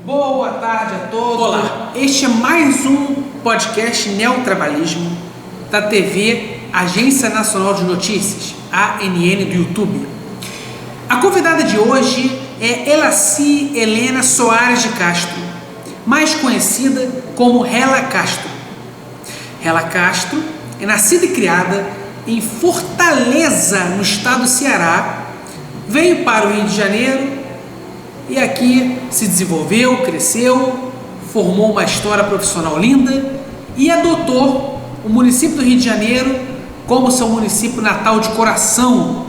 Boa tarde a todos. Olá. Este é mais um podcast Neotrabalhismo da TV Agência Nacional de Notícias, ANN do YouTube. A convidada de hoje é Elaci Helena Soares de Castro, mais conhecida como Hela Castro. Hela Castro é nascida e criada em Fortaleza, no estado do Ceará, veio para o Rio de Janeiro e aqui se desenvolveu, cresceu, formou uma história profissional linda e adotou o município do Rio de Janeiro como seu município natal de coração.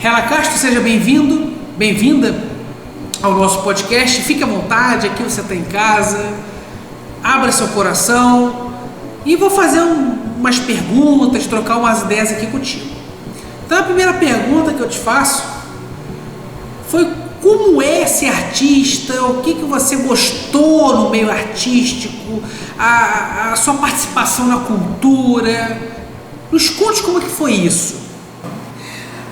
Hela Castro, seja bem-vindo, bem-vinda ao nosso podcast. Fique à vontade, aqui você está em casa, abra seu coração e vou fazer umas perguntas, trocar umas ideias aqui contigo. Então a primeira pergunta que eu te faço foi: como é ser artista? O que você gostou no meio artístico? A sua participação na cultura? Nos conte como é que foi isso.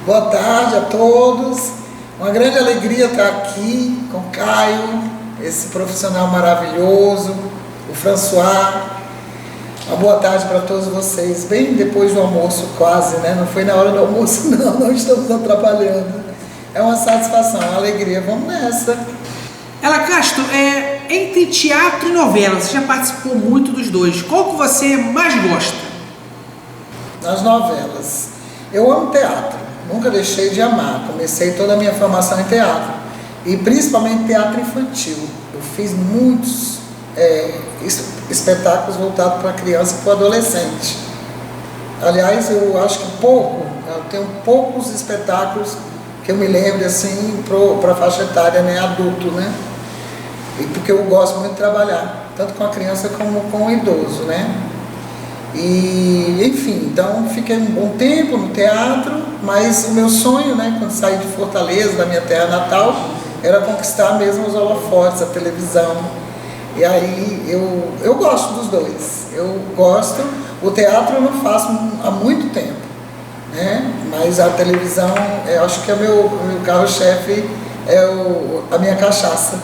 Boa tarde a todos. Uma grande alegria estar aqui com o Caio, esse profissional maravilhoso, o François. Uma boa tarde para todos vocês. Bem depois do almoço quase, né? Não foi na hora do almoço não estamos atrapalhando. É uma satisfação, uma alegria. Vamos nessa. Hela Castro, entre teatro e novela, você já participou muito dos dois. Qual que você mais gosta? Nas novelas. Eu amo teatro, nunca deixei de amar. Comecei toda a minha formação em teatro. E principalmente teatro infantil. Eu fiz muitos espetáculos voltados para criança e para adolescente. Aliás, eu acho que eu tenho poucos espetáculos que eu me lembro assim para a faixa etária, né, adulto, né? E porque eu gosto muito de trabalhar, tanto com a criança como com o idoso, né? E enfim, então fiquei um bom tempo no teatro, mas o meu sonho, né, quando saí de Fortaleza, da minha terra natal, era conquistar mesmo os holofotes, a televisão. E aí eu gosto dos dois, eu gosto. O teatro eu não faço há muito tempo, né? Mas a televisão, eu acho que é meu carro-chefe, a minha cachaça.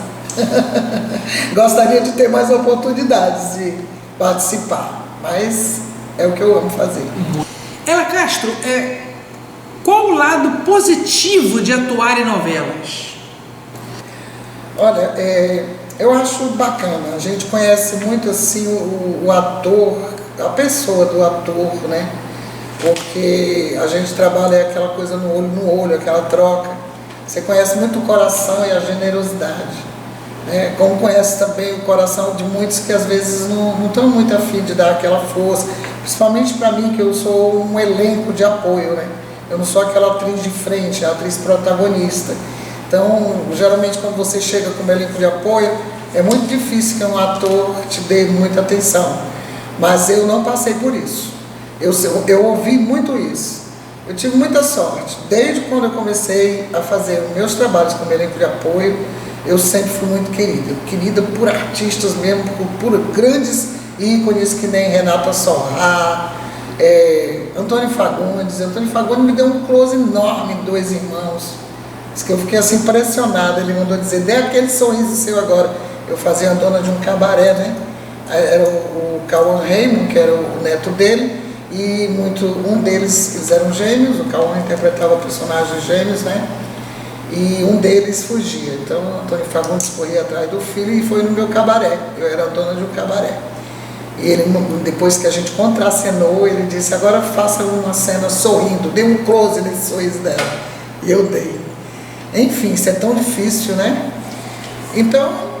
Gostaria de ter mais oportunidades de participar, mas é o que eu amo fazer. Hela Castro, qual o lado positivo de atuar em novelas? Olha, eu acho bacana. A gente conhece muito assim o ator, a pessoa do ator, né? Porque a gente trabalha aquela coisa no olho, aquela troca. Você conhece muito o coração e a generosidade, né? Como conhece também o coração de muitos que às vezes não estão muito afim de dar aquela força, principalmente para mim, que eu sou um elenco de apoio, né? Eu não sou aquela atriz de frente, a atriz protagonista. Então, geralmente quando você chega como elenco de apoio, é muito difícil que um ator te dê muita atenção. Mas eu não passei por isso. Eu ouvi muito isso. Eu tive muita sorte. Desde quando eu comecei a fazer meus trabalhos como elenco de apoio, eu sempre fui muito querida. Querida por artistas mesmo, por grandes ícones que nem Renata Sorrah, Antônio Fagundes. Antônio Fagundes me deu um close enorme em Dois Irmãos. Diz que eu fiquei assim impressionada. Ele mandou dizer: dê aquele sorriso seu agora. Eu fazia a dona de um cabaré, né? Era o Cauã Raymond, que era o neto dele. E um deles, eles eram gêmeos, o Cauã interpretava personagens gêmeos, né? E um deles fugia. Então o Antônio Fagundes corria atrás do filho e foi no meu cabaré. Eu era a dona de um cabaré. E ele, depois que a gente contracenou, ele disse: agora faça uma cena sorrindo, dê um close nesse sorriso dela. E eu dei. Enfim, isso é tão difícil, né? Então,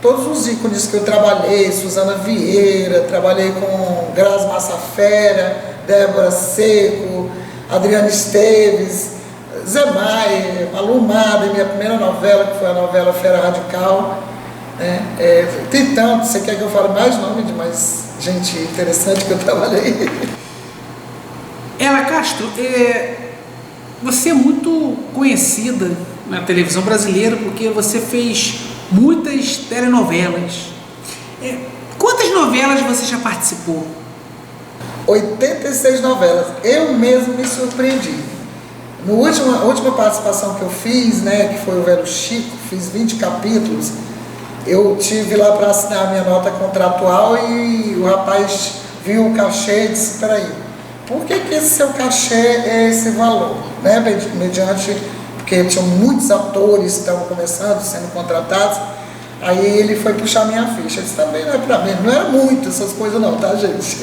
todos os ícones que eu trabalhei, Suzana Vieira, trabalhei com Grazi Massafera, Débora Seco, Adriana Esteves, Zé Maia, Malu Mader, minha primeira novela, que foi a novela Fera Radical, né? Tem tanto, você quer que eu fale mais nome de mais gente interessante que eu trabalhei? Hela Castro, você é muito conhecida na televisão brasileira porque você fez muitas telenovelas. Quantas novelas você já participou? 86 novelas. Eu mesmo me surpreendi. A última participação que eu fiz, né, que foi o Velho Chico, fiz 20 capítulos, eu tive lá para assinar a minha nota contratual e o rapaz viu o cachê e disse, peraí, por que esse seu cachê é esse valor? Né? Mediante, porque tinham muitos atores que estavam começando, sendo contratados, aí ele foi puxar minha ficha. Ele disse, também não é para mim, não era muito essas coisas não, tá, gente?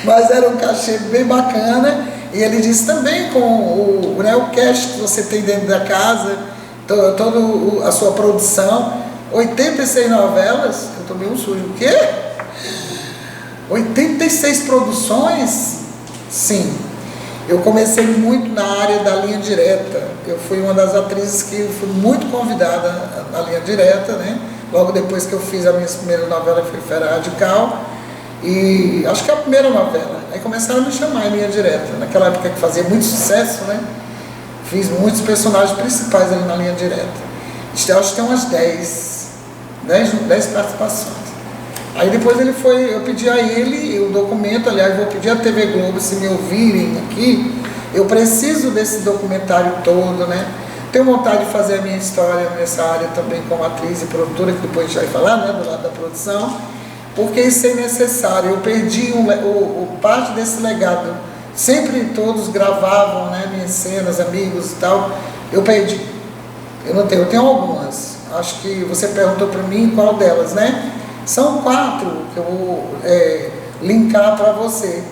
Mas era um cachê bem bacana, e ele disse também com o cash que você tem dentro da casa, toda a sua produção, 86 novelas, eu tomei um sujo, o quê? 86 produções? Sim. Eu comecei muito na área da linha direta. Eu fui uma das atrizes que fui muito convidada na linha direta, né? Logo depois que eu fiz a minha primeira novela, foi Fera Radical. E acho que é a primeira novela. Aí começaram a me chamar em linha direta. Naquela época que fazia muito sucesso, né? Fiz muitos personagens principais ali na linha direta. Acho que tem umas 10 participações. Aí depois eu pedi a ele o documento, aliás, vou pedir à TV Globo, se me ouvirem aqui, eu preciso desse documentário todo, né? Tenho vontade de fazer a minha história nessa área também como atriz e produtora, que depois a gente vai falar, né, do lado da produção, porque isso é necessário. Eu perdi parte desse legado. Sempre todos gravavam, né, minhas cenas, amigos e tal, eu perdi. Eu tenho algumas. Acho que você perguntou para mim qual delas, né? São 4 que eu vou linkar para você,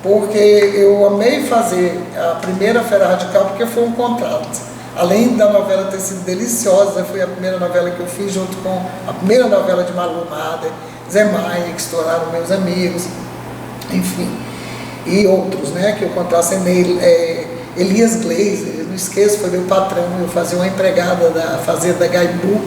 porque eu amei fazer a primeira Fera Radical, porque foi um contrato. Além da novela ter sido deliciosa, foi a primeira novela que eu fiz junto com a primeira novela de Malu Mader, Zé Maia, que se tornaram meus amigos, enfim, e outros, né, que eu contracenei, Elias Glazer, eu não esqueço, foi meu patrão, eu fazia uma empregada da Fazenda Gaibu,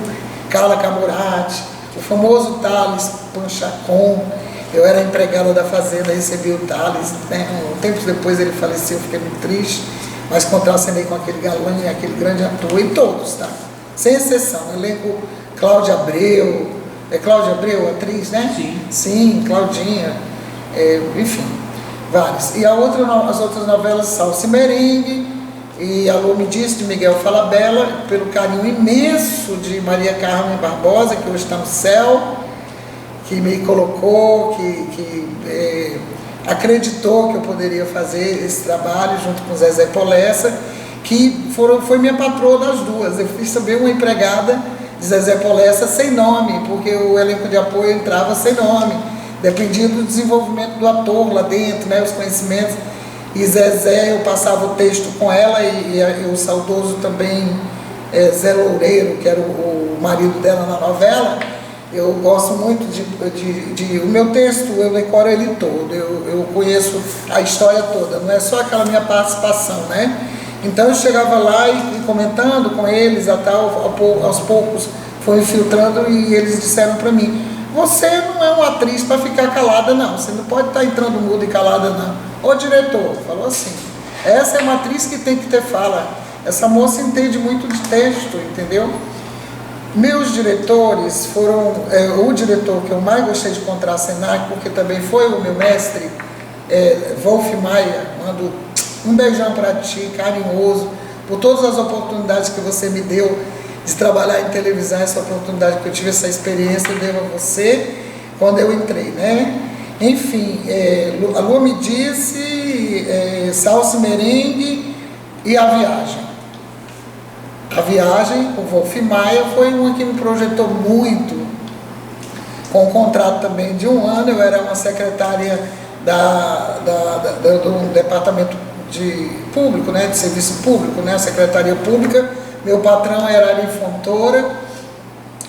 Carla Camurati, o famoso Thales Panchacon, eu era empregada da fazenda, recebi o Thales, né? Um tempo depois ele faleceu, fiquei muito triste, mas contracenei com aquele galã, aquele grande ator, e todos, tá? Sem exceção, elenco Cláudia Abreu, Cláudia Abreu, atriz, né? Sim. Sim, Claudinha, enfim, várias. E as outras novelas, Salsa e Merengue, e Alô Me Disse, de Miguel Falabella, pelo carinho imenso de Maria Carmen Barbosa, que hoje está no céu, que me colocou, que acreditou que eu poderia fazer esse trabalho junto com Zezé Polessa, que foi minha patroa das duas. Eu fiz também uma empregada de Zezé Polessa sem nome, porque o elenco de apoio entrava sem nome, dependia do desenvolvimento do ator lá dentro, né, os conhecimentos. E Zezé, eu passava o texto com ela, e o saudoso também Zé Loureiro, que era o marido dela na novela. Eu gosto muito o meu texto, eu decoro ele todo, eu conheço a história toda, não é só aquela minha participação, né? Então eu chegava lá e comentando com eles, até aos poucos foi infiltrando, e eles disseram para mim, você não é uma atriz para ficar calada não, você não pode estar entrando muda e calada não. O diretor falou assim, essa é uma atriz que tem que ter fala, essa moça entende muito de texto, entendeu? Meus diretores foram, o diretor que eu mais gostei de contracenar, porque também foi o meu mestre, Wolf Maia, mando um beijão para ti, carinhoso, por todas as oportunidades que você me deu de trabalhar em televisão, essa oportunidade que eu tive, essa experiência, eu devo a você, quando eu entrei, né? Enfim, a Lua Me Disse, Salsa e Merengue e A Viagem. A Viagem, com o Wolf Maia, foi uma que me projetou muito, com um contrato também de 1 ano. Eu era uma secretária do departamento de público, né, de serviço público, né, secretaria pública. Meu patrão era Ari Fontoura,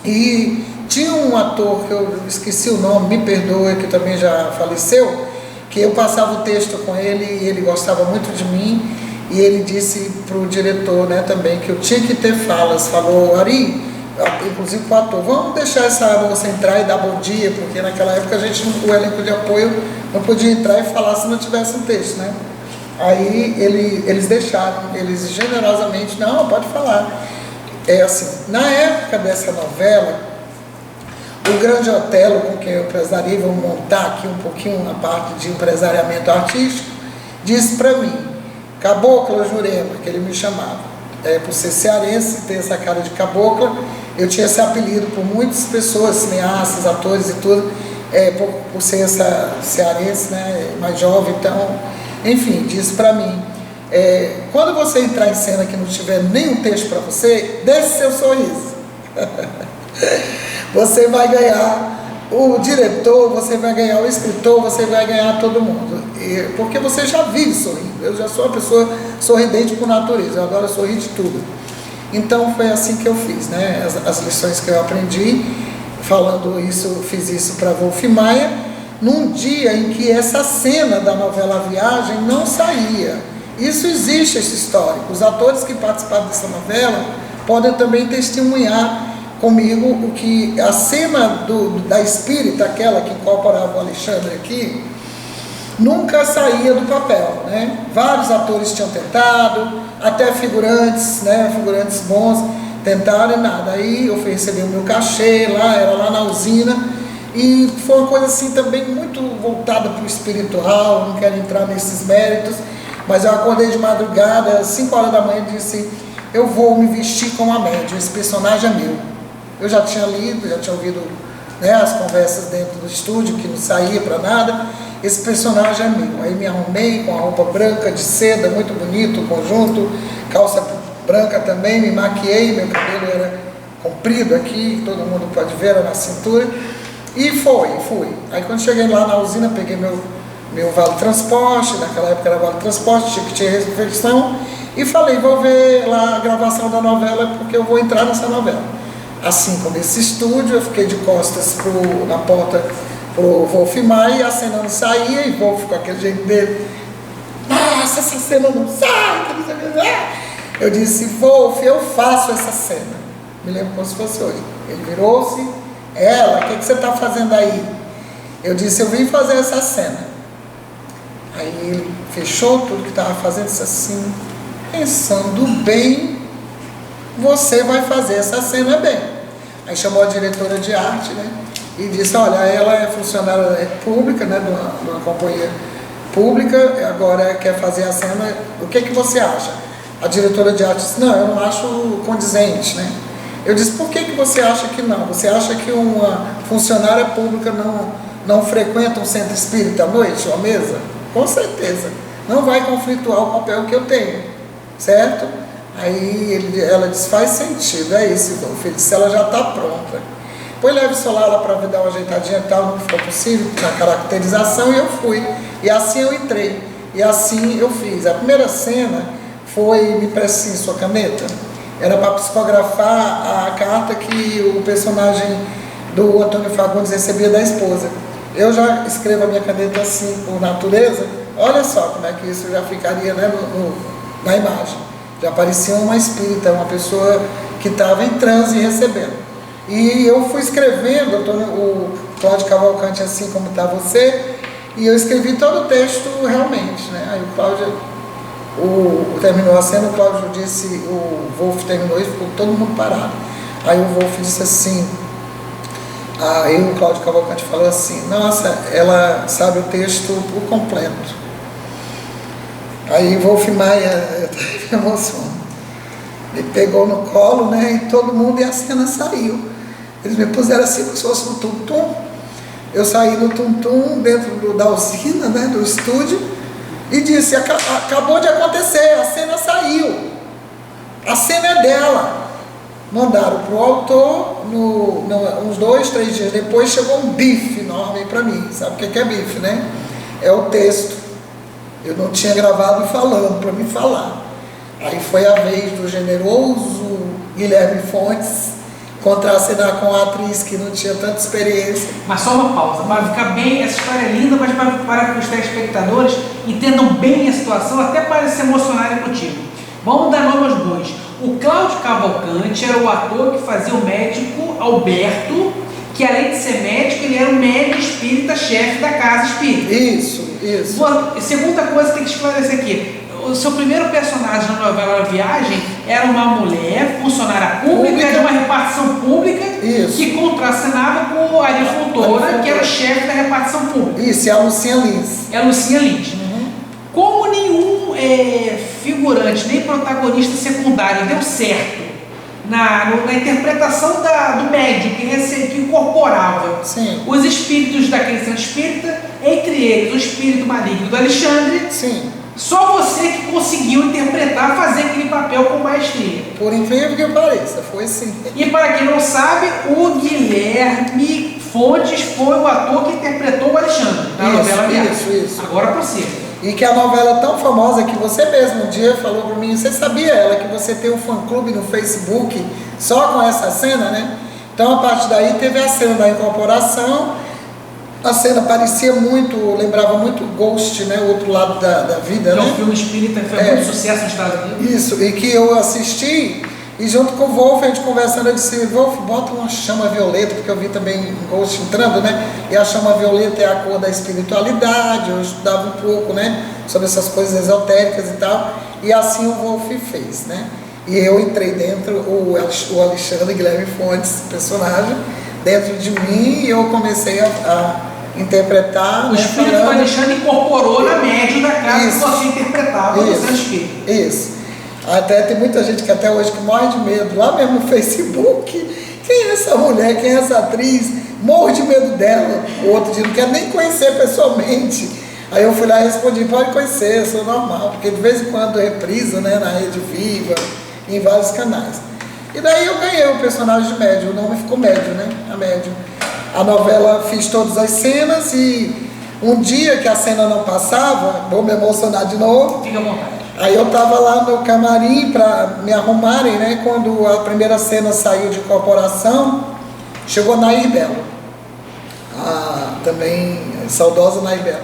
e tinha um ator que eu esqueci o nome, me perdoe, que também já faleceu, que eu passava o texto com ele e ele gostava muito de mim, e ele disse para o diretor, né, também, que eu tinha que ter falas. Falou, Ari, inclusive para o ator, vamos deixar essa moça entrar e dar bom dia, porque naquela época o elenco de apoio não podia entrar e falar se não tivesse um texto, né? Aí eles deixaram, eles generosamente, não, pode falar. Assim, na época dessa novela, o Grande Otelo, com quem eu empresaria, vou montar aqui um pouquinho a parte de empresariamento artístico, disse para mim, Cabocla Jurema, que ele me chamava, por ser cearense, ter essa cara de cabocla, eu tinha esse apelido por muitas pessoas, cineastas, atores e tudo, por ser essa cearense, né, mais jovem. Então, enfim, disse para mim, quando você entrar em cena que não tiver nenhum texto para você, deixe seu sorriso. Você vai ganhar o diretor, você vai ganhar o escritor, você vai ganhar todo mundo. Porque você já vive sorrindo. Eu já sou uma pessoa sorridente por natureza, eu adoro sorrir de tudo. Então foi assim que eu fiz, né? As lições que eu aprendi, falando isso, fiz isso para Wolf Maia, num dia em que essa cena da novela A Viagem não saía. Isso existe, esse histórico. Os atores que participaram dessa novela podem também testemunhar comigo o que a cena da Espírita, aquela que incorporava o Alexandre aqui, nunca saía do papel, né? Vários atores tinham tentado, até figurantes, né? Figurantes bons tentaram e nada. Aí eu fui receber o meu cachê lá, era lá na usina, e foi uma coisa assim também muito voltada para o espiritual. Não quero entrar nesses méritos, mas eu acordei de madrugada, às 5 horas da manhã, e disse: eu vou me vestir como a médium, esse personagem é meu. Eu já tinha lido, já tinha ouvido, né, as conversas dentro do estúdio, que não saía para nada. Esse personagem é meu. Aí me arrumei com a roupa branca de seda, muito bonito, o conjunto, calça branca também, me maquiei, meu cabelo era comprido aqui, todo mundo pode ver, era na cintura, e fui. Aí quando cheguei lá na usina, peguei meu vale transporte, naquela época era vale transporte, tinha refeição, e falei: vou ver lá a gravação da novela, porque eu vou entrar nessa novela. Assim como esse estúdio, eu fiquei de costas na porta pro Wolf Maia, e a cena não saía, e Wolf com aquele jeito dele: nossa, essa cena não sai. Eu disse: Wolf, eu faço essa cena. Me lembro como se fosse hoje. Ele virou-se: ela, o que você está fazendo aí? Eu disse: eu vim fazer essa cena. Aí ele fechou tudo que estava fazendo, disse assim: pensando bem, você vai fazer essa cena bem. Aí chamou a diretora de arte, né, e disse: olha, ela é funcionária pública, né, de uma companhia pública, agora quer fazer a cena, o que você acha? A diretora de arte disse: não, eu não acho condizente, né. Eu disse: por que você acha que não? Você acha que uma funcionária pública não frequenta um centro espírita à noite, uma mesa? Com certeza, não vai conflituar o papel que eu tenho, certo? Aí ela disse: faz sentido, é isso, Wolf. Ele disse: ela já está pronta. Depois leve o celular lá para dar uma ajeitadinha e tal, não ficou possível, na caracterização, e eu fui. E assim eu entrei, e assim eu fiz. A primeira cena foi: me preste sua caneta. Era para psicografar a carta que o personagem do Antônio Fagundes recebia da esposa. Eu já escrevo a minha caneta assim, por natureza. Olha só como é que isso já ficaria, né, na imagem. Já parecia uma espírita, uma pessoa que estava em transe recebendo. E eu fui escrevendo, o Cláudio Cavalcante, assim como está você, e eu escrevi todo o texto realmente, né? Aí o Cláudio terminou a cena, o Cláudio disse, o Wolf terminou e ficou todo mundo parado. Aí o Wolf disse assim, aí o Cláudio Cavalcante falou assim: nossa, ela sabe o texto por completo. Aí Wolf Maia emocionou, me pegou no colo, né, e todo mundo, e a cena saiu. Eles me puseram assim como se fosse no tum-tum. Eu saí no tum-tum dentro da usina, né, do estúdio, e disse: acabou de acontecer, a cena saiu, a cena é dela. Mandaram para o autor, uns 2, 3 dias depois chegou um bife enorme para mim. Sabe o que é bife, né? É o texto. Eu não tinha gravado falando, para me falar. Aí foi a vez do generoso Guilherme Fontes contracenar com a atriz que não tinha tanta experiência. Mas só uma pausa, para ficar bem, essa história é linda, mas para que os telespectadores entendam bem a situação, até para se emocionarem contigo. Vamos dar nome aos bois. O Cláudio Cavalcante era o ator que fazia o médico Alberto, que além de ser médico, ele era um médico espírita, chefe da casa espírita. Isso. Segunda coisa que tem que esclarecer aqui: o seu primeiro personagem na novela Viagem era uma mulher, funcionária pública, de uma repartição pública, isso, que contracenava com o Ari Fontoura, que era o chefe da repartição pública. Isso, é a Lucinha Lins. É a Lucinha Lins. Como nenhum figurante, nem protagonista secundário, deu certo na interpretação do médium que incorporava Sim. os espíritos daquele centro espírita, entre eles o espírito maligno do Alexandre. Sim. Só você que conseguiu interpretar, fazer aquele papel com maestria. Por incrível que pareça, foi sim. E para quem não sabe, o Guilherme Fontes foi o ator que interpretou o Alexandre na novela Viagem. Isso. Agora prossiga. E que a novela é tão famosa que você mesmo um dia falou para mim, você sabia ela que você tem um fã-clube no Facebook só com essa cena, né? Então a partir daí teve a cena da incorporação, a cena parecia muito, lembrava muito Ghost, né? O outro lado da vida, que né? É um filme espírita que foi muito sucesso nos Estados Unidos. Isso, e que eu assisti, e junto com o Wolf, a gente conversando, eu disse, Wolf, bota uma chama violeta, porque eu vi também Ghost entrando, né? E a chama violeta é a cor da espiritualidade, eu estudava um pouco, né? Sobre essas coisas esotéricas e tal, e assim o Wolf fez, né? E eu entrei dentro, o Alexandre Guilherme Fontes, personagem, dentro de mim, e eu comecei a interpretar. O espírito do Alexandre incorporou na média da casa que você interpretava no seu espírito. Isso. Até tem muita gente que até hoje que morre de medo, lá mesmo no Facebook, quem é essa mulher, quem é essa atriz, morro de medo dela. O outro dia não quer nem conhecer pessoalmente. Aí eu fui lá e respondi, pode conhecer, eu sou normal, porque de vez em quando reprisa, né, na Rede Viva, em vários canais. E daí eu ganhei o personagem de médium, o nome ficou médium, né, a médium. A novela, fiz todas as cenas e um dia que a cena não passava, vou me emocionar de novo. Fica à vontade. Aí eu tava lá no camarim para me arrumarem, né? Quando a primeira cena saiu de incorporação, chegou Nair Belo, também saudosa Nair Belo.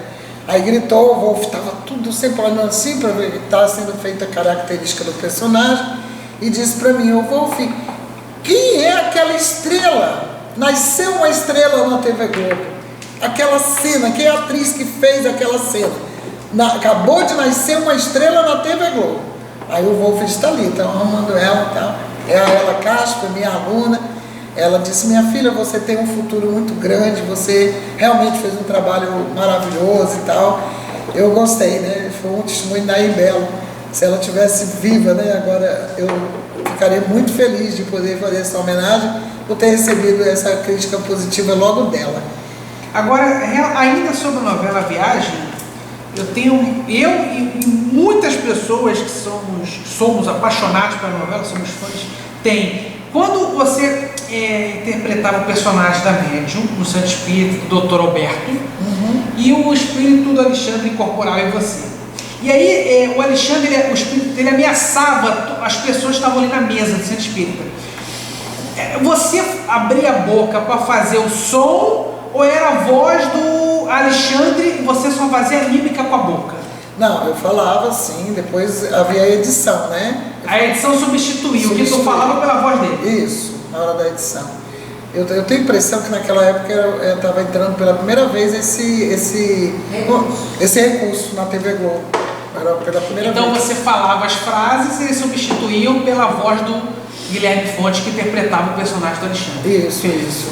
Aí gritou, o Wolf estava tudo sempre olhando assim para ver que estava sendo feita a característica do personagem e disse para mim, ô Wolf, quem é aquela estrela? Nasceu uma estrela na TV Globo. Aquela cena, quem é a atriz que fez aquela cena? Acabou de nascer uma estrela na TV Globo. Aí o Wolf está ali, estão arrumando ela e tal. É a Ela Castro, minha aluna. Ela disse, minha filha, você tem um futuro muito grande, você realmente fez um trabalho maravilhoso e tal. Eu gostei, né? Foi um testemunho da Belo. Se ela tivesse viva, né? Agora eu ficaria muito feliz de poder fazer essa homenagem por ter recebido essa crítica positiva logo dela. Agora, ainda sobre a novela Viagem, eu e muitas pessoas que somos apaixonados pela novela, somos fãs, tem. Quando você interpretava o personagem da médium, no Santo Espírito, do Dr. Alberto, e o espírito do Alexandre incorporava em você. E aí o Alexandre, o espírito dele ameaçava as pessoas que estavam ali na mesa do Santo Espírita. Você abria a boca para fazer o som ou era a voz do Alexandre e você só fazia mímica com a boca? Não, eu falava assim, depois havia a edição, né? A edição substituiu, o que tu falava pela voz dele. Isso, na hora da edição. Eu tenho a impressão que naquela época eu estava entrando pela primeira vez esse recurso na TV Globo. Era pela primeira vez. Então você falava as frases e eles substituíam pela voz do Guilherme Fontes, que interpretava o personagem do Alexandre. Isso.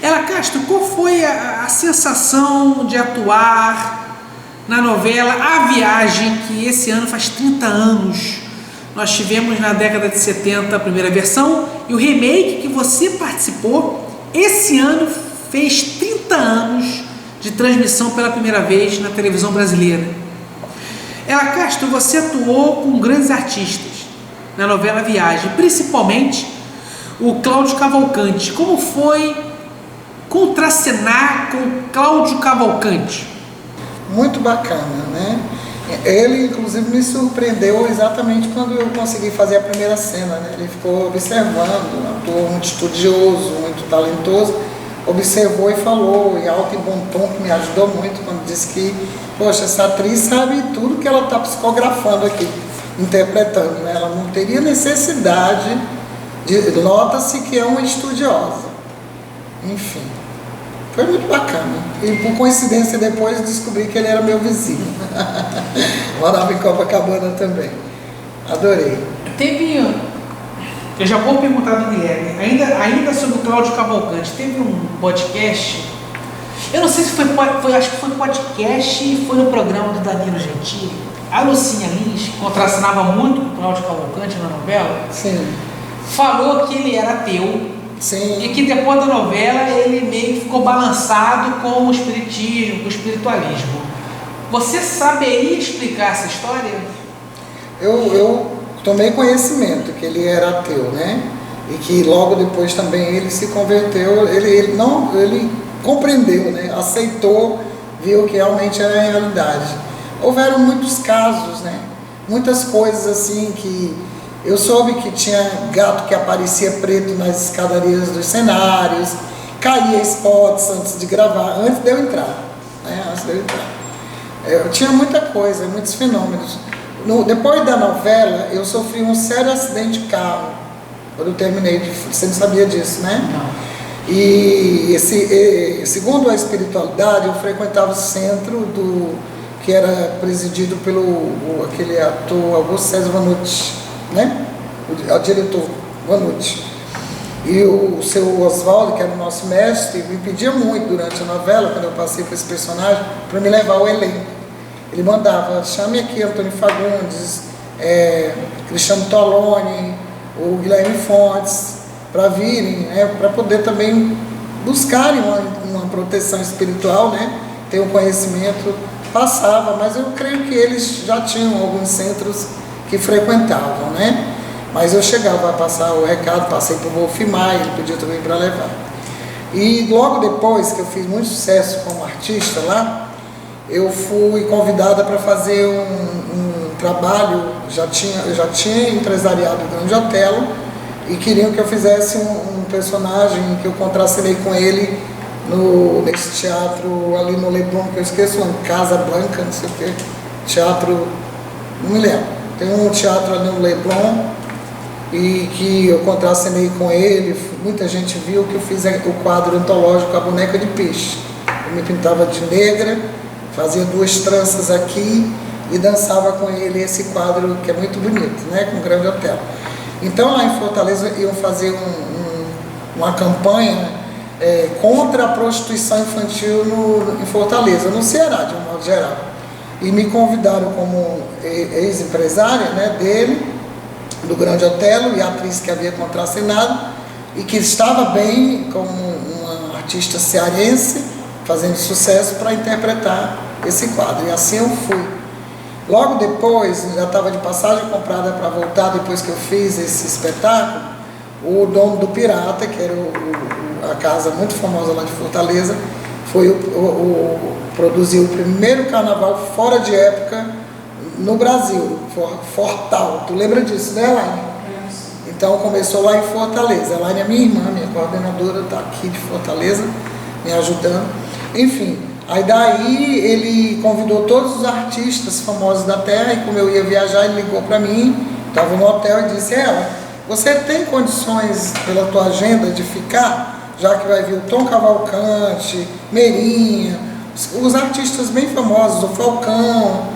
Ela Castro, qual foi a sensação de atuar na novela A Viagem, que esse ano faz 30 anos? Nós tivemos na década de 70 a primeira versão e o remake que você participou, esse ano fez 30 anos de transmissão pela primeira vez na televisão brasileira. Ela Castro, você atuou com grandes artistas na novela Viagem, principalmente o Cláudio Cavalcante. Como foi contracenar com Cláudio Cavalcante? Muito bacana, né? Ele, inclusive, me surpreendeu exatamente quando eu consegui fazer a primeira cena, né? Ele ficou observando, um ator muito estudioso, muito talentoso, observou e falou em alto e bom tom, que me ajudou muito, quando disse que, poxa, essa atriz sabe tudo que ela está psicografando aqui, interpretando, né? Ela não teria necessidade nota-se que é uma estudiosa. Enfim. Foi muito bacana. E por coincidência depois descobri que ele era meu vizinho. Morava em Copacabana também. Adorei. Eu já vou perguntar do Guilherme, ainda sobre o Cláudio Cavalcante, teve um podcast, eu não sei se foi acho que foi podcast e foi no programa do Danilo Gentili, a Lucinha Lins, que contracenava muito com o Cláudio Cavalcante na novela, Sim. falou que ele era ateu. Sim. E que depois da novela ele meio que ficou balançado com o espiritismo, com o espiritualismo. Você saberia explicar essa história? Eu tomei conhecimento que ele era ateu, né? E que logo depois também ele se converteu, ele compreendeu, né? Aceitou, viu que realmente era a realidade. Houveram muitos casos, né? Muitas coisas assim que eu soube que tinha gato que aparecia preto nas escadarias dos cenários, caía spots antes de gravar, antes de eu entrar, né? Antes de eu entrar. Tinha muita coisa, muitos fenômenos. Depois da novela, eu sofri um sério acidente de carro, quando eu terminei, você não sabia disso, né? Não. E segundo a espiritualidade, eu frequentava o centro que era presidido pelo aquele ator Augusto César Vanucci, né? O diretor Vanucci. E o seu Oswaldo, que era o nosso mestre, me pedia muito durante a novela, quando eu passei por esse personagem, para me levar ao elenco. Ele mandava, chame aqui Antônio Fagundes, Cristiano Toloni, o Guilherme Fontes, para virem, né? Para poder também buscarem uma proteção espiritual, né? Ter um conhecimento. Passava, mas eu creio que eles já tinham alguns centros que frequentavam, né? Mas eu chegava a passar o recado, passei para o Wolfmar, ele pediu também para levar. E logo depois que eu fiz muito sucesso como artista lá, eu fui convidada para fazer um trabalho, eu já tinha empresariado o Grande Otelo e queriam que eu fizesse um personagem que eu contracenei com ele nesse teatro ali no Leblon, que eu esqueço, Casa Blanca, não sei o que, teatro, não me lembro. Tem um teatro ali no Leblon e que eu contracenei com ele, muita gente viu que eu fiz o quadro antológico A Boneca de Peixe. Eu me pintava de negra, fazia 2 tranças aqui e dançava com ele esse quadro que é muito bonito, né, com o Grande Otelo. Então lá em Fortaleza iam fazer uma campanha contra a prostituição infantil em Fortaleza, no Ceará, de um modo geral. E me convidaram como ex-empresária, né, dele, do Grande Otelo, e a atriz que havia contracenado, e que estava bem como uma artista cearense, fazendo sucesso para interpretar esse quadro. E assim eu fui. Logo depois, já estava de passagem comprada para voltar, depois que eu fiz esse espetáculo, o dono do Pirata, que era a casa muito famosa lá de Fortaleza, produziu o primeiro carnaval fora de época no Brasil, Fortal. Tu lembra disso, né, Elaine? Então começou lá em Fortaleza. A Elaine é minha irmã, minha coordenadora, está aqui de Fortaleza, me ajudando. Enfim, aí daí ele convidou todos os artistas famosos da terra, e como eu ia viajar, ele ligou para mim, estava no hotel e disse: você tem condições pela tua agenda de ficar? Já que vai vir o Tom Cavalcante, Meirinha, os artistas bem famosos, o Falcão,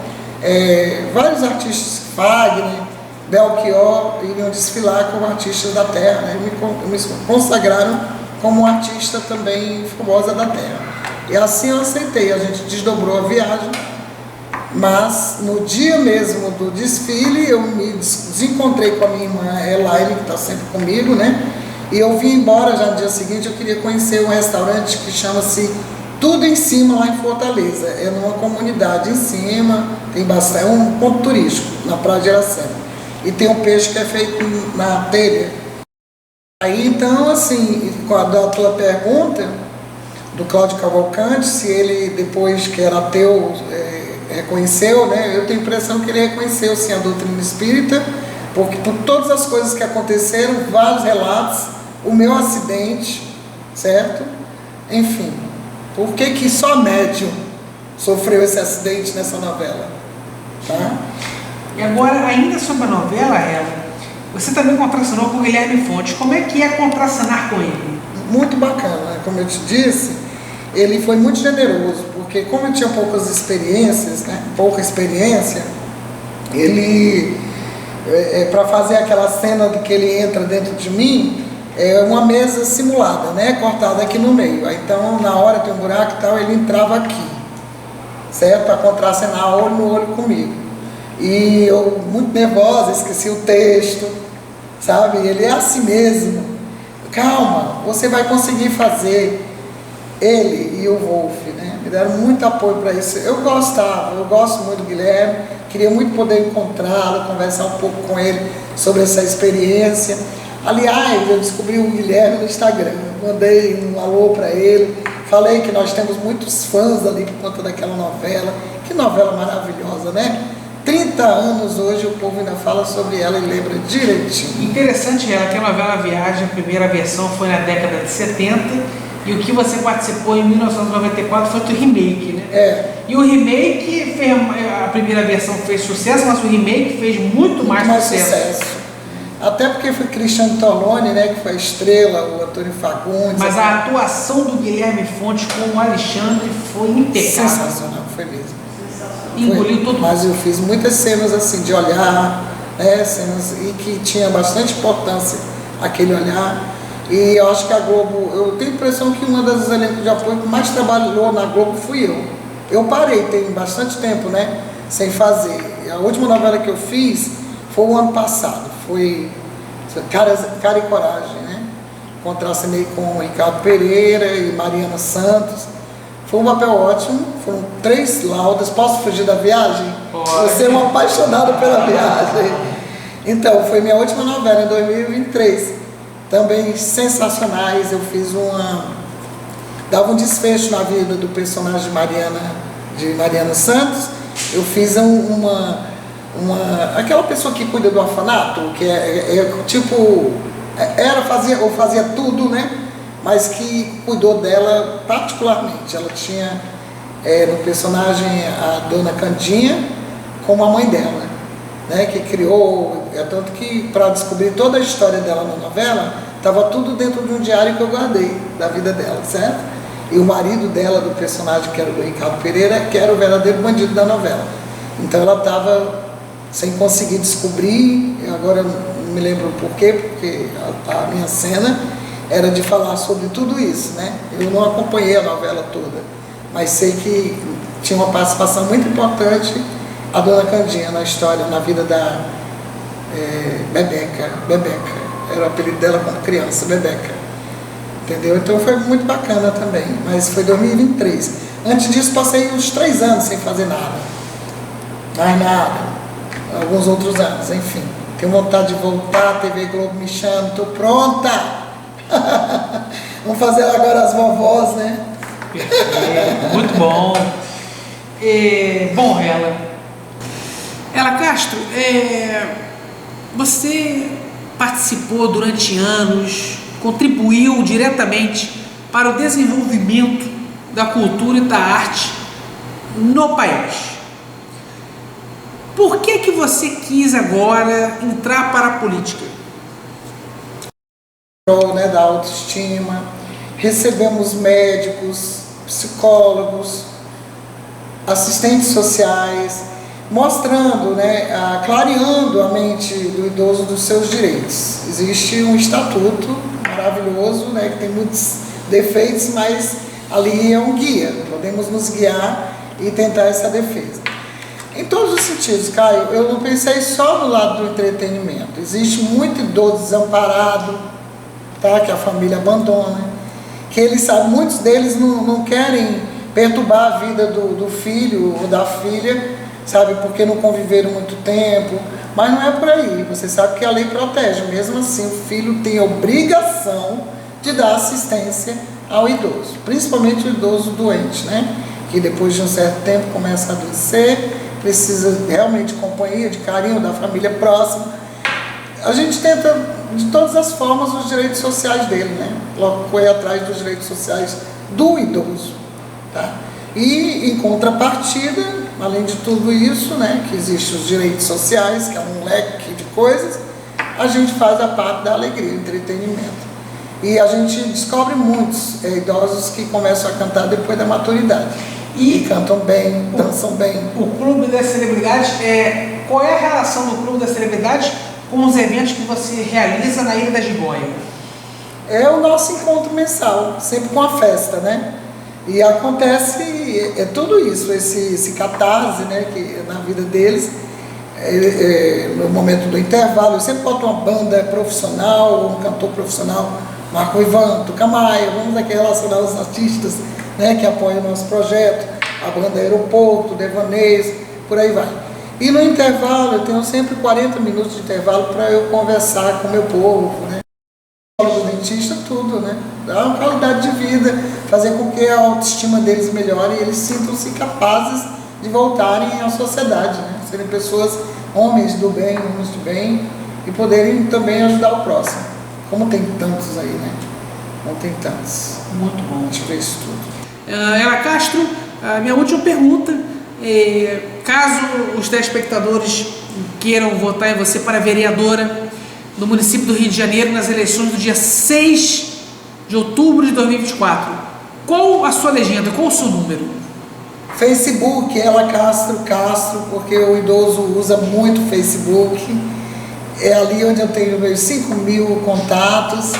vários artistas, Fagner, Belchior, iriam desfilar como artistas da terra, né? Me consagraram como artista também famosa da terra. E assim eu aceitei, a gente desdobrou a viagem, mas no dia mesmo do desfile eu me desencontrei com a minha irmã Elaine, que está sempre comigo, né? E eu vim embora já no dia seguinte. Eu queria conhecer um restaurante que chama-se Tudo em Cima, lá em Fortaleza. É numa comunidade em cima, tem bastante, é um ponto turístico, na Praia de Iracema. E tem um peixe que é feito na telha. Aí então, assim, da tua pergunta, do Cláudio Cavalcante, se ele depois que era ateu reconheceu, né? Eu tenho a impressão que ele reconheceu sim a doutrina espírita, porque por todas as coisas que aconteceram, vários relatos, o meu acidente, certo? Enfim, por que só médium sofreu esse acidente nessa novela? Tá? E agora, ainda sobre a novela, você também contracenou com o Guilherme Fontes. Como é que é contracenar com ele? Muito bacana, como eu te disse, ele foi muito generoso, porque como eu tinha poucas experiências, né, pouca experiência, ele, para fazer aquela cena de que ele entra dentro de mim, é uma mesa simulada, né, cortada aqui no meio. Aí, então, na hora tem um buraco e tal, ele entrava aqui, certo? Para contracenar olho no olho comigo. E eu, muito nervosa, esqueci o texto, sabe? Ele é assim mesmo. Calma, você vai conseguir fazer. Ele e o Wolf, né? Me deram muito apoio para isso. Eu gosto muito do Guilherme, queria muito poder encontrá-lo, conversar um pouco com ele sobre essa experiência. Aliás, eu descobri o Guilherme no Instagram, mandei um alô para ele, falei que nós temos muitos fãs ali por conta daquela novela. Que novela maravilhosa, né? 30 anos hoje o povo ainda fala sobre ela e lembra direitinho. Interessante, ela que a novela Viagem, a primeira versão foi na década de 70 e o que você participou em 1994 foi o remake, né? É. E o remake, a primeira versão fez sucesso, mas o remake fez muito mais sucesso. Até porque foi Cristiano Torlone, né, que foi a estrela, o Antônio Fagundes. Mas a atuação do Guilherme Fontes com o Alexandre foi impecável. Sensacional, foi mesmo. Engoliu todo mundo. Mas eu fiz muitas cenas assim de olhar, né, cenas e que tinha bastante importância aquele olhar. E eu acho que a Globo, eu tenho a impressão que uma das elencos de apoio que mais trabalhou na Globo fui eu. Eu parei, tem bastante tempo, né, sem fazer. A última novela que eu fiz foi o ano passado, foi Cara e Coragem, né? Contracenei com o Ricardo Pereira e Mariana Santos. Foi um papel ótimo, foram 3 laudas. Posso fugir da viagem? Pode. Você é um apaixonado pela viagem. Então, foi minha última novela em 2023. Também sensacionais. Eu fiz dava um desfecho na vida do personagem de Mariana Santos. Eu fiz aquela pessoa que cuida do orfanato, que fazia tudo, né? Mas que cuidou dela particularmente. Ela tinha no personagem a Dona Candinha como a mãe dela, né? Que criou, tanto que para descobrir toda a história dela na novela, estava tudo dentro de um diário que eu guardei da vida dela, certo? E o marido dela, do personagem que era o Ricardo Pereira, que era o verdadeiro bandido da novela. Então ela estava sem conseguir descobrir, agora não me lembro por quê, porque a minha cena era de falar sobre tudo isso, né? Eu não acompanhei a novela toda, mas sei que tinha uma participação muito importante a Dona Candinha na história, na vida da Bebeca, era o apelido dela quando criança, Bebeca, entendeu? Então foi muito bacana também, mas foi 2023. Antes disso passei uns 3 anos sem fazer nada, mais nada, alguns outros anos, enfim. Tenho vontade de voltar, a TV Globo me chama, estou pronta! Vamos fazer agora as vovós, né? Perfeito, muito bom. Bom, Ela Castro, você participou durante anos, contribuiu diretamente para o desenvolvimento da cultura e da arte no país. Por que você quis agora entrar para a política? Né, da autoestima, recebemos médicos, psicólogos, assistentes sociais, mostrando, né, clareando a mente do idoso dos seus direitos. Existe um estatuto maravilhoso, né, que tem muitos defeitos, mas ali é um guia, podemos nos guiar e tentar essa defesa. Em todos os sentidos, Caio, eu não pensei só no lado do entretenimento. Existe muito idoso desamparado, tá, que a família abandona, que eles sabem, muitos deles não querem perturbar a vida do filho ou da filha, sabe, porque não conviveram muito tempo, mas não é por aí. Você sabe que a lei protege, mesmo assim o filho tem a obrigação de dar assistência ao idoso, principalmente o idoso doente, né, que depois de um certo tempo começa a adoecer, precisa realmente de companhia, de carinho da família próxima. A gente tenta de todas as formas os direitos sociais dele, né? Logo foi atrás dos direitos sociais do idoso, tá? E em contrapartida, além de tudo isso, né, que existem os direitos sociais, que é um leque de coisas, a gente faz a parte da alegria, entretenimento. E a gente descobre muitos idosos que começam a cantar depois da maturidade. E cantam bem, dançam bem. O Clube das Celebridades, qual é a relação do Clube das Celebridades com os eventos que você realiza na Ilha da Gigonha? É o nosso encontro mensal, sempre com a festa, né? E acontece tudo isso, esse catarse, né, que na vida deles, no momento do intervalo, eu sempre boto uma banda profissional, um cantor profissional, Marco Ivan, Tucamaia, vamos aqui relacionar os artistas, né, que apoiam o nosso projeto, a banda Aeroporto, Devaneios, por aí vai. E no intervalo, eu tenho sempre 40 minutos de intervalo para eu conversar com o meu povo, né? O dentista, tudo, né? Dar uma qualidade de vida, fazer com que a autoestima deles melhore e eles sintam-se capazes de voltarem à sociedade, né? Serem pessoas, homens do bem, homens de bem, e poderem também ajudar o próximo. Como tem tantos aí, né? Não tem tantos. Muito bom. A gente vê isso tudo. Ela Castro, a minha última pergunta, caso os telespectadores queiram votar em você para vereadora no município do Rio de Janeiro nas eleições do dia 6 de outubro de 2024, qual a sua legenda, qual o seu número? Facebook, Ela Castro, porque o idoso usa muito Facebook. É ali onde eu tenho meus 5.000 contatos,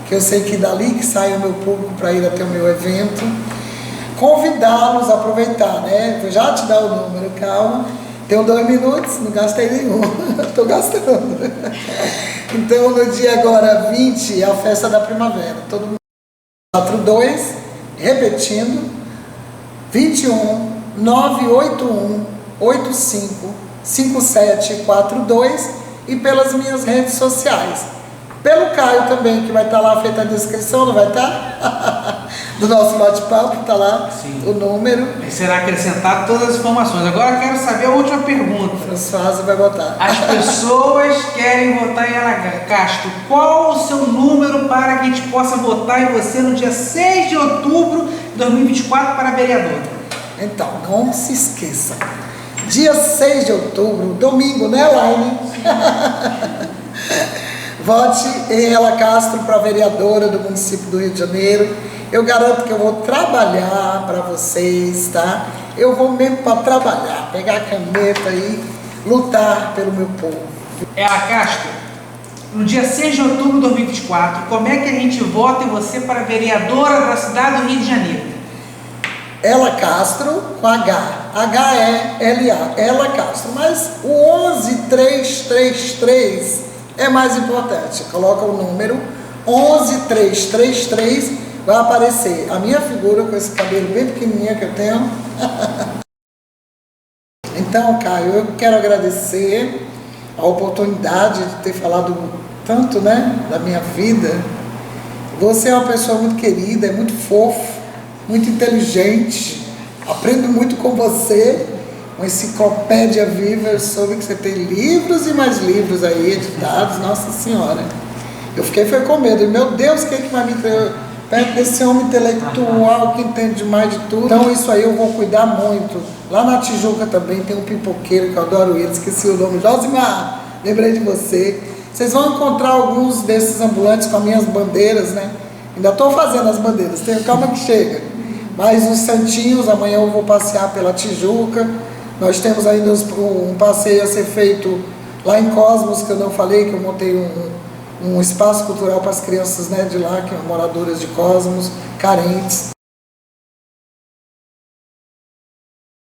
que eu sei que dali que sai o meu público para ir até o meu evento. Convidá-los a aproveitar, né? Vou já te dar o número, calma. Tenho 2 minutos, não gastei nenhum, estou gastando. Então, no dia agora 20, é a festa da primavera. Todo mundo 42, repetindo, 21 981 85 5742 e pelas minhas redes sociais. Pelo Caio também, que vai estar lá feita a descrição, não vai estar? Do nosso bate-papo, está lá. Sim. O número. E será acrescentado todas as informações. Agora eu quero saber a última pergunta. Françoise vai votar. As pessoas querem votar em Ela Castro. Qual o seu número para que a gente possa votar em você no dia 6 de outubro de 2024 para vereadora? Então, não se esqueça. Dia 6 de outubro, domingo, né, Laine? Vote em Ela Castro para vereadora do município do Rio de Janeiro. Eu garanto que eu vou trabalhar para vocês, tá? Eu vou mesmo para trabalhar, pegar a caneta e lutar pelo meu povo. Ela Castro, no dia 6 de outubro de 2024, como é que a gente vota em você para vereadora da cidade do Rio de Janeiro? Ela Castro com H, H-E-L-A, Ela Castro, mas o 11333 é mais importante. Coloca o número 11333, vai aparecer a minha figura com esse cabelo bem pequenininho que eu tenho. Então, Caio, eu quero agradecer a oportunidade de ter falado tanto, né, da minha vida. Você é uma pessoa muito querida, é muito fofo, muito inteligente, aprendo muito com você, uma enciclopédia viva. Eu soube que você tem livros e mais livros aí editados, Nossa Senhora. Eu fiquei com medo, meu Deus, quem é que vai me ter perto desse homem intelectual que entende demais de tudo? Então isso aí eu vou cuidar muito. Lá na Tijuca também tem um pipoqueiro que eu adoro ele, esqueci o nome, Josimar, lembrei de você. Vocês vão encontrar alguns desses ambulantes com as minhas bandeiras, né? Ainda estou fazendo as bandeiras, tenho calma que chega. Mas os santinhos, amanhã eu vou passear pela Tijuca. Nós temos ainda um passeio a ser feito lá em Cosmos, que eu não falei, que eu montei um espaço cultural para as crianças, né, de lá, que são moradoras de Cosmos, carentes.